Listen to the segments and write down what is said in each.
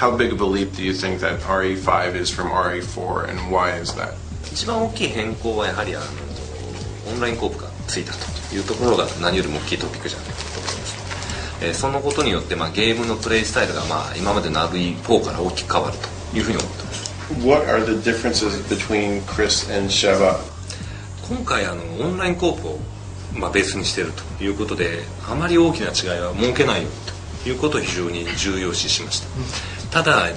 How big of a leap do you think that RE5 is from RE4, and why is that? 一番大きい変更はやはりオンラインコープがついたというところが何よりも大きいトピックじゃないかと思います。そのことによって、ゲームのプレイスタイルが、今までの RE4 から大きく変わるというふうに思ってます。What are the differences between Chris and Sheva? 今回オンラインコープを、ベースにしているということで、あまり大きな違いは設けないようにということを非常に重要視しました。ただ、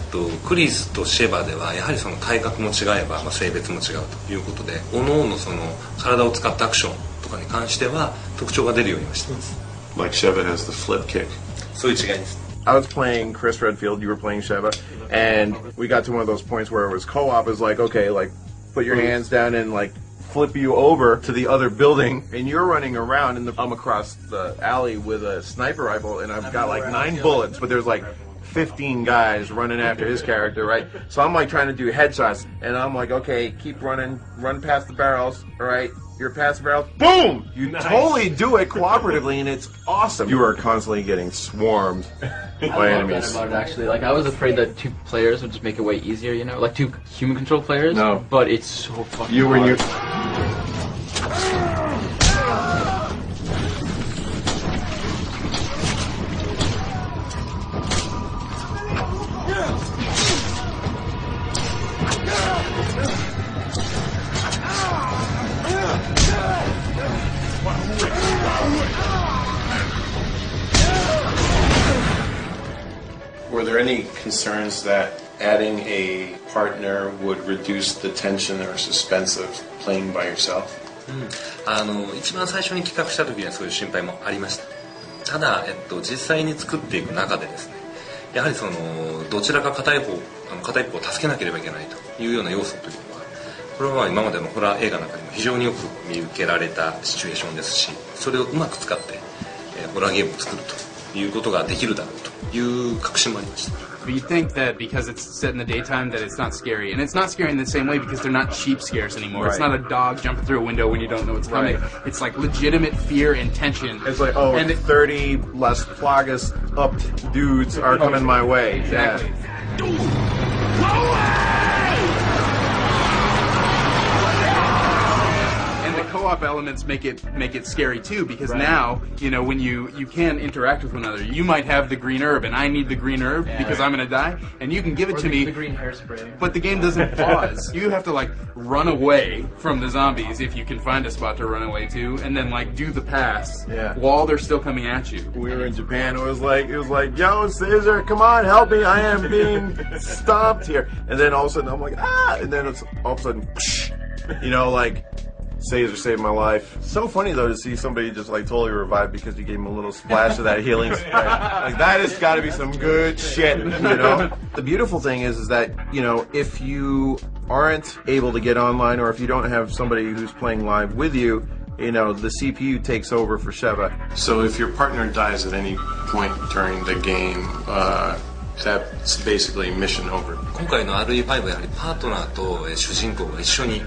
クリスとシェバではやはりその体格も違えば、性別も違うということで、各々その体を使ったアクションとかに関しては特徴が出るようにはしています。Like Sheva has the flip kick. そういう違いです。I was playing Chris Redfield, you were playing Sheva, and we got to one of those points where it was co-op. It was like, okay, like put your hands down and like flip you over to the other building, and you're running around, and I'm across the alley with a sniper rifle, and I've got like 9 bullets, but there's like 15 guys running after his character, right? So I'm like trying to do headshots, and I'm like, okay, keep running, run past the barrels, all right? You're past the barrels, boom! You totally do it cooperatively, and it's awesome. You are constantly getting swarmed by enemies. About it, actually, like I was afraid that 2 players would just make it way easier, you know, like 2 human control players. No, but it's so fucking you hard. and you. Were there any concerns that adding a partner would reduce the tension or suspense of playing by yourself? 一番最初に企画した時にはそういう心配もありました。ただ、実際に作っていく中でですね、やはりそのどちらか片一方を助けなければいけないというような要素というのは、これは今までのホラー映画の中にも非常によく見受けられたシチュエーションですし、それをうまく使って、ホラーゲームを作るということができるだろうという確信もありました。But you think that because it's set in the daytime that it's not scary. And it's not scary in the same way because they're not cheap scares anymore. Right. It's not a dog jumping through a window when you don't know what's coming. Right. It's like legitimate fear and tension. It's like, oh, and 30 less plagas upped dudes are coming my way. Exactly. Yeah. Co-op elements make it scary too, because now, you know, when you can interact with one another, you might have the green herb and I need the green herb because I'm gonna die, and you can give it to me, the green hairspray. but the game doesn't pause. You have to like run away from the zombies if you can find a spot to run away to, and then like do the pass while they're still coming at you. We were in Japan. It was like, yo, Caesar, come on, help me! I am being stomped here. And then all of a sudden I'm like, ah! And then it's all of a sudden, you know, like. Caesar saved my life. So funny though to see somebody just like totally revived because you gave him a little splash of that healing spray. Like that has got to be some good shit, you know. The beautiful thing is that, you know, if you aren't able to get online or if you don't have somebody who's playing live with you, you know, the CPU takes over for Sheva. So if your partner dies at any point during the game, that's basically mission over. 今回の RE5 はやはりパートナーと主人公が一緒に、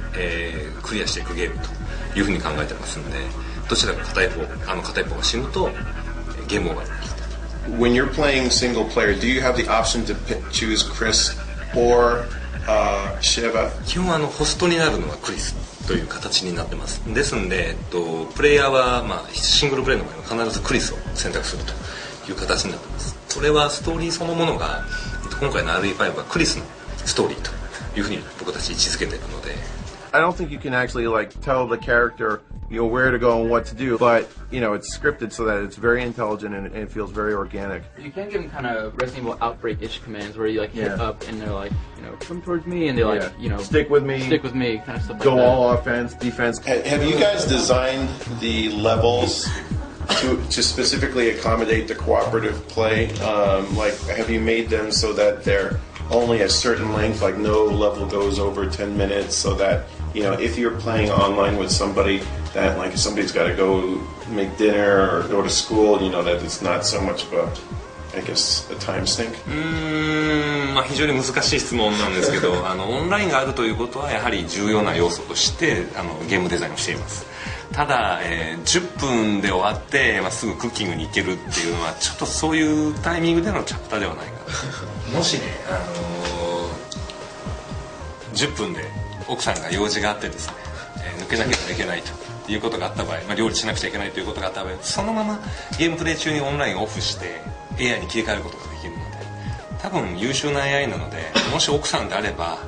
クリアしていくゲームというふうに考えてますので、どちらか片一方が死ぬとゲームオーバーになる。When you're playing single player, do you have the option to choose Chris or Sheva? 基本はホストになるのはクリスという形になってます。ですので、プレイヤーは、シングルプレイの場合は必ずクリスを選択するという形になってます。それはストーリーそのものが今回の RE5 はクリスのストーリーというふうに僕たち位置づけているので。I don't think you can actually like tell the character, you know, where to go and what to do, but you know, it's scripted so that it's very intelligent and it feels very organic. You can give them kind of Resident Evil Outbreak-ish commands where you like hit up and they're like, you know, come towards me, and they like, you know, stick with me, kind of stuff like go that. all offense, defense. Have you guys designed the levels to specifically accommodate the cooperative play? Like, have you made them so that they're only a certain length, like no level goes over 10 minutes, so that, you know, if you're playing online with somebody that, like, if somebody's got to go make dinner or go to school, you know, that it's not so much of a, I guess, a time sink? 非常に難しい質問なんですけど、オンラインがあるということはやはり重要な要素としてゲームデザインをしています。ただ、10分で終わって、すぐクッキングに行けるっていうのはちょっとそういうタイミングでのチャプターではないかな。もしね、10分で奥さんが用事があってですね、抜けなければいけないということがあった場合、料理しなくちゃいけないということがあった場合、そのままゲームプレイ中にオンラインをオフして AI に切り替えることができるので、多分優秀な AI なので、もし奥さんであれば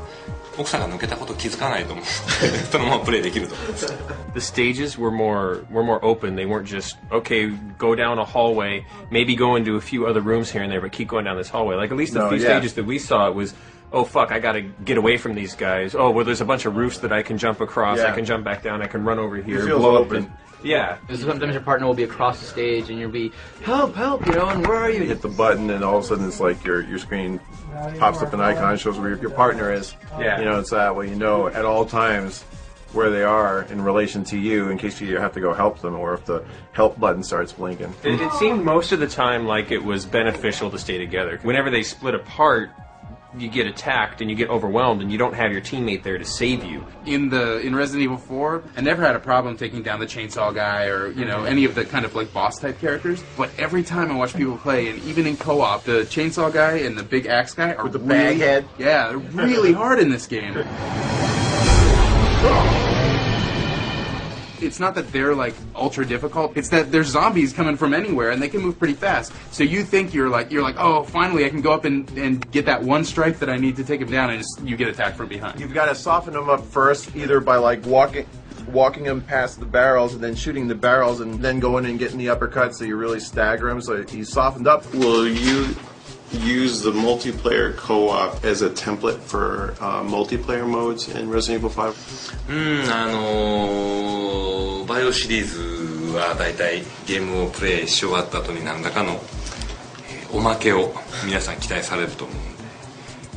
奥さんが抜けたこと気づかないと思うので、そのままプレイできると思います。The stages were more open. They weren't just okay, go down a hallway, maybe go into a few other rooms here and there, but keep going down this hallway. Like at least the few stages that we saw, it was, oh fuck, I gotta get away from these guys. Oh well, there's a bunch of roofs that I can jump across. I can jump back down. I can run over here. It feels blow open. up. Yeah. Sometimes your partner will be across the stage and you'll be, help, you know, and where are you? You hit the button and all of a sudden it's like your screen pops up an icon, shows where your partner is. Yeah. You know, it's that way you know at all times where they are in relation to you in case you have to go help them or if the help button starts blinking. It seemed most of the time like it was beneficial to stay together. Whenever they split apart, you get attacked and you get overwhelmed and you don't have your teammate there to save you. In Resident Evil 4, I never had a problem taking down the chainsaw guy or, you know, any of the kind of like boss type characters. But every time I watch people play, and even in co-op, the chainsaw guy and the big axe guy are With the bag head? Yeah, they're really hard in this game. It's not that they're like ultra difficult. It's that there's zombies coming from anywhere and they can move pretty fast. So you think you're like, oh, finally I can go up and get that one strike that I need to take him down, and you get attacked from behind. You've got to soften them up first, either by like walking them past the barrels and then shooting the barrels and then going and getting the uppercut so you really stagger him so he's softened up. Will you use the multiplayer co-op as a template for multiplayer modes in Resident Evil 5? バイオシリーズはだいたいゲームをプレイし終わった後に何らかの、おまけを皆さん期待されると思うので、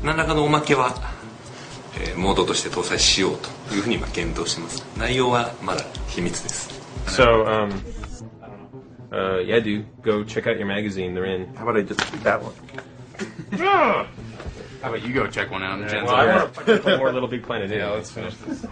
何らかのおまけは、モードとして搭載しようというふうに今検討してます。内容はまだ秘密です。So, yeah, dude, go check out your magazine. They're in. How about I just do that one? How about you go check one out? Well, I want to play more Little Big Planet. Yeah, let's finish this.